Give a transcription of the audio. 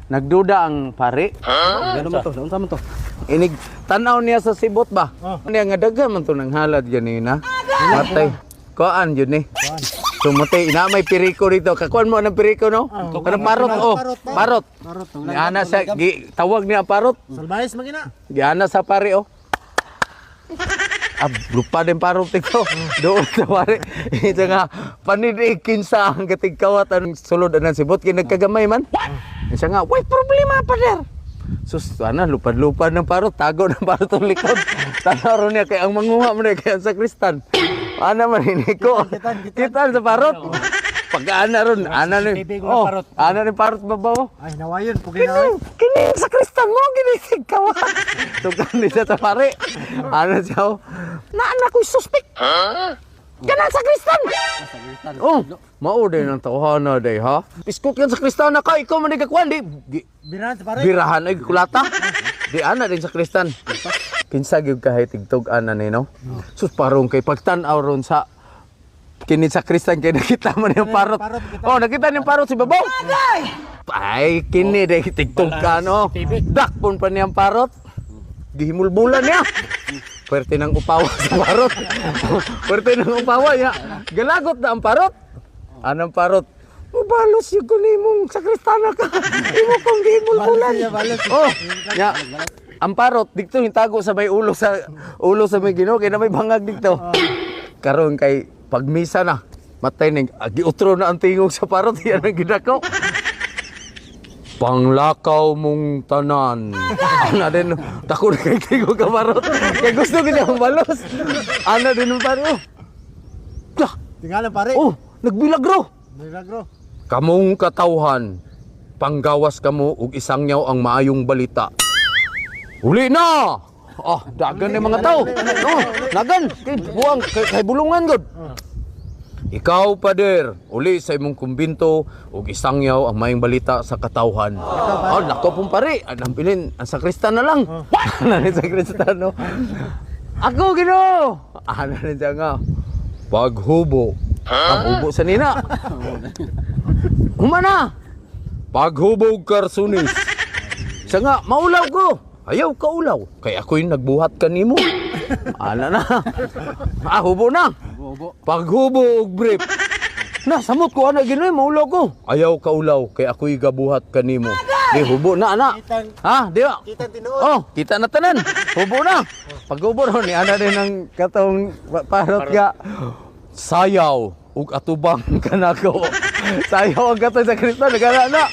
Nagduda ang pare. Gano mo to? Unsa man to? Inig tanaw niya sa sibot ba? Niya nga daghan man to nang halad ganina. Matay. Koan yun eh. Sumutay ina may piriko dito. Kakuan mo ng piriko no? Kanang parot oh. Parot. Parot. Ni ana sa tawag niya parot. Salbayes magina. Giana sa pare oh. Lupa din parot ito. Doon sa pare. Ito nga panidikin sa ang katigkawat ang sulod anang sibot kay nagkagamay man. Isa nga, "Wait, problema pa der." Sus, ana lupad-lupad ng parot, tago ng parot ang likod. Tanaw niya kay ang manguha man kay ang sakristan. Ana man ini ko. Kita sa parot. Pag-ana ron, ana ni. Oh, ana ni parot babaw. Ay nawayon pugi na. Kini sa kristan mo ginisig ka wa. Tugan ni sa pare. Ano siya? Na anak ko suspect. Kana sa kristan. Oh, mao din ang tawhana day ha. Piskot kan sa kristan ka ikaw man gakwan di. Birahan sa pare. Birahan ay kulata. Di ana din sa kristan. Kinsa gyud kahay tigtog ana ni no. Sus parong kay pagtan-aw ron sa kini sa kristan kay nakita man yung parot. Oh, nakita niyo parot si babaw. Ay, kini day tigtog ka no. Dakpon pa niyang parot. Gihimulbulan niya. Pwerte ng upawa sa parot. Pwerte ng upawa niya. Galagot na ang parot. Anong parot? Mabalos yung kunimong sakristana ka. Imo kong gihimulbulan. Oh, ya. Ang parot dito hitago sa may ulo sa may Ginoo kay na may bangag dito. Karon kay pagmisa na, matay ning giutro na ang tingog sa parot yan ang gidako. Panglakaw mong tanan. Ana din, dako na kay tingog ka parot. Kay gusto gid ang balos. Ana din ang parot. Tingala pare. Oh, nagbilagro. Milagro. Kamong katawhan, panggawas kamo og isang nyaw ang maayong balita. Uli na! Oh, dagan na mga tao. Oh, dagan. Kay buwang, kay bulungan gud. Ikaw, pader, uli sa imong kumbinto ug isang yaw ang mayong balita sa katawhan. Oh, nako pong pare, anang pilin, ang sakristan na lang. Ano ni sakristan no? Ako Ginoo. Ano ni siya nga? Paghubo. Ang hubo sa nina. Humana. Paghubog karsunis. Siya nga, maulaw ko. Ayaw ka ulaw. Kaya ako'y nagbuhat kanimo. Ana na. Hubo na. Paghubog brief. Na, samot ko ana Ginoy, maulaw ko. Ayaw ka ulaw. Kaya ako'y gabuhat kanimo. Di, hubo na, ana. Ha, di ba? Kita tinuod. Oh, kita na tanan. Hubo na. Paghubo ron, ana din ang katong parot ka. Sayaw. Ug atubang kanako. Sayaw ang katong sa Kristo. Nagana na.